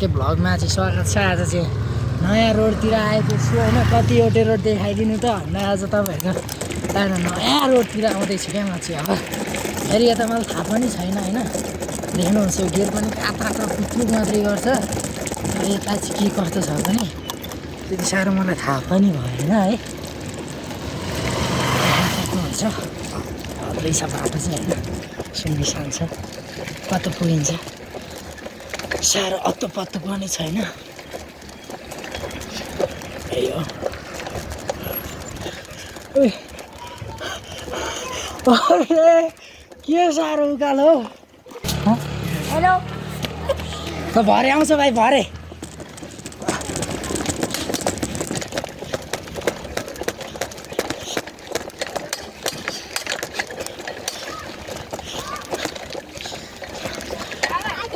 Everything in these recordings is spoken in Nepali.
के भ्लगमा चाहिँ स्वागत छ। आज चाहिँ नयाँ रोडतिर आएको छु होइन। कतिवटा रोड देखाइदिनु त भन्दा आज तपाईँहरूको एउटा नयाँ रोडतिर आउँदैछु क्या म चाहिँ। अब फेरि यता मलाई थाहा पनि छैन होइन। देख्नुहुन्छ गेट पनि कात्रा पुत्रुक मात्रै गर्छ। यता चाहिँ के कस्तो छ पनि त्यति साह्रो मलाई थाहा पनि भएन है। देख्नुहुन्छ रहेछ बाटो चाहिँ होइन, सुनबिसान छ। कता पुगिन्छ साह्रो अत्तो पनि छैन। यही हो। के साह्रो उकालो हो। हेलो त भरे आउँछ भाइ, भरे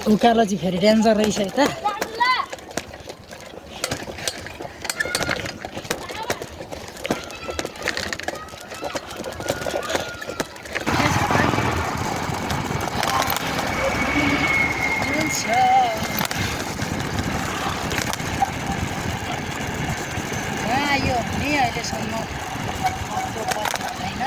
उकालो चाहिँ फेरि डेन्जर रहेछ यता। यो नि अहिलेसम्म होइन।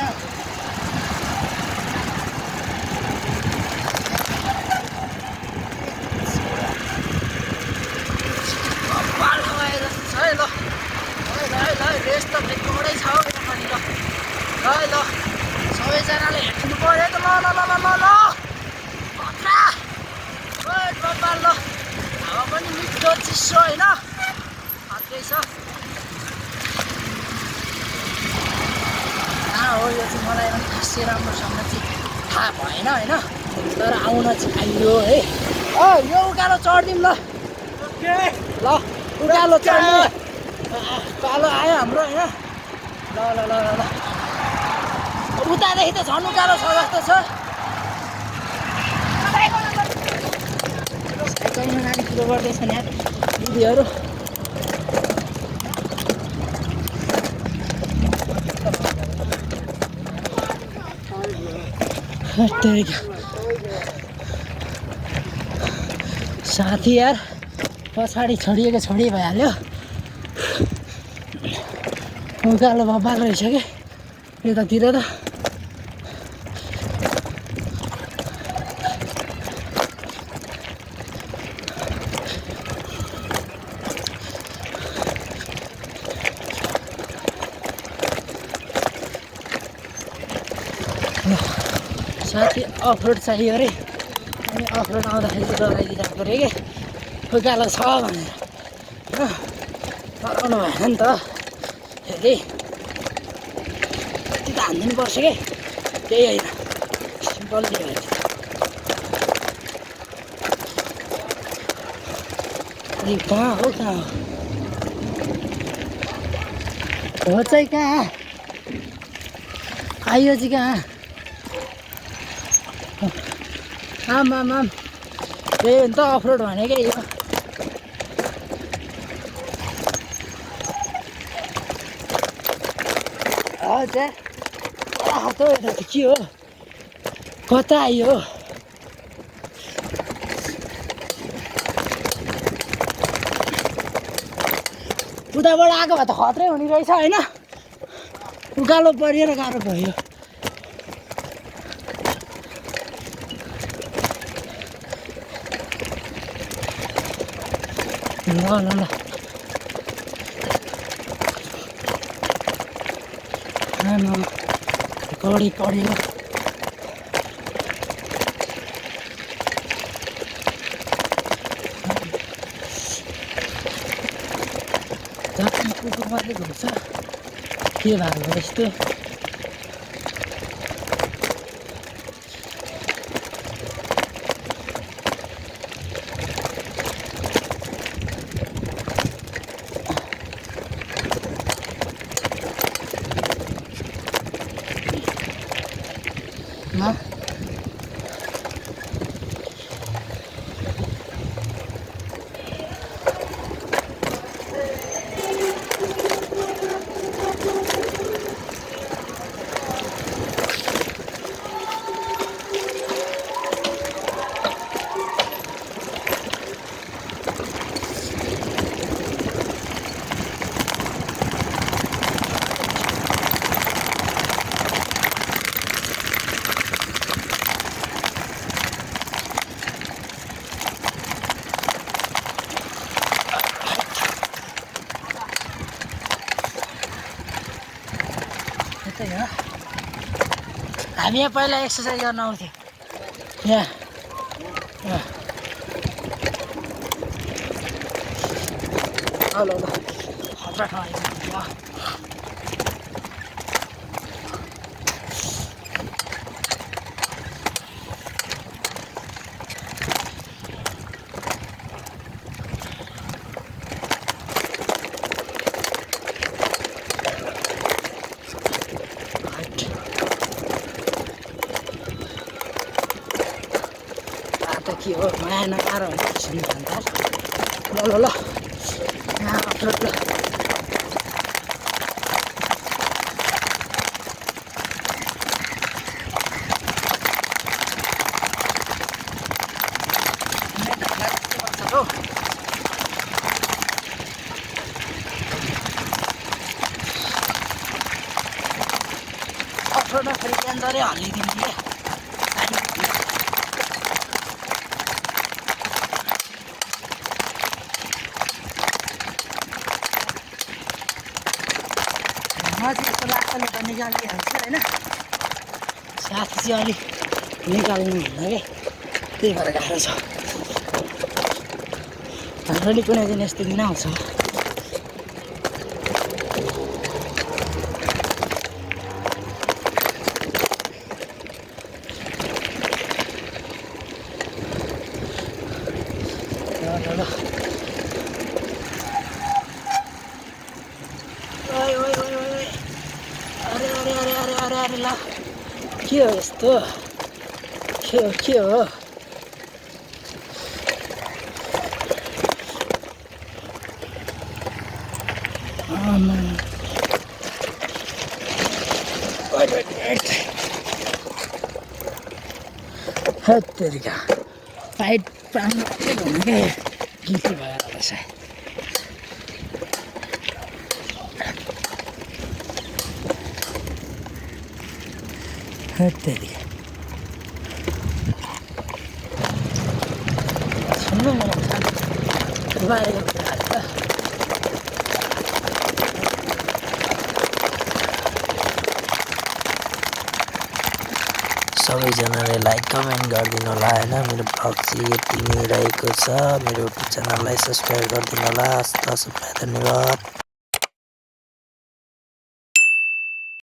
रेस त फेरि छ पनि ल ल सबैजनाले हेर्नु पऱ्यो त। ल ल ल ल ल ल ल हावा पनि मिठो चिसो होइन, मात्रै छ। कहाँ हो यो चाहिँ मलाई पनि खासै राम्रोसँग चाहिँ थाहा भएन होइन। तर आउन चाहिँ आइयो है। यो उकालो चढिदिउँ ल। ल उकालो चढ्ने उकालो आयो हाम्रो होइन। ल ल ल ल ल उतादेखि त झन् उकालो छ जस्तो छ। साइकलमा नानी कुरो गर्दैछन् यहाँ दिदीहरू। साथी यार पछाडि छोडिएको छोडी भइहाल्यो। उकालो बब्बाल रहेछ कि यतातिर त। साथी अफरोड चाहियो अरे, अनि अफरोड आउँदाखेरि चाहिँ डराइदिरहेको अरे कि उकालो छ भनेर। डराउनु भएन नि त फेरि। यति त हानिदिनु पर्छ कि केही होइन, सिम्पल के भएछ। अनि कहाँ हो हो चाहिँ कहाँ आइयो चाहिँ कहाँ। आम त्यही हो नि त अफरोड भनेकै यो। हजुर त यता त के हो, कता आइयो। उताबाट आएको भए त खत्रै हुने रहेछ होइन। उकालो परिएर गाह्रो भयो। ल ल ल कडी ल। जति कुकुर मात्रै घुम्छ के भएको यस्तो। त्यस्तै हो हामी यहाँ पहिला एक्सर्साइज गर्न आउँथ्यौँ यहाँ ल ल खतरा ठाउँ आइपुग्यो के हो माया नपाएर होला सुन्नु अन्त ल ल ल यहाँ अपलोड ल अपलोड फेरि क्यान्जरै हल्लिदिनु माथि यस्तो लाटोले त निकालिहाल्छ होइन साथी चाहिँ अलिक निकाल्नु हुन्न क्या त्यही भएर गाह्रो छ हाम्रो नि कुनै दिन यस्तो दिन आउँछ ल अरे ल के हो यस्तो के हो हत्तेरिका फाइट प्राण भन्नु क्या गिल्टी भएर होला सायद हत्तेरिका सुन्नु म बाहिरको कुराहरू त सबैजनाले लाइक कमेन्ट गरिदिनु होला होइन मेरो ब्लग चाहिँ यति नै रहेको छ मेरो युट्युब च्यानललाई सब्सक्राइब गरिदिनु होला हस्त सबैलाई धन्यवाद।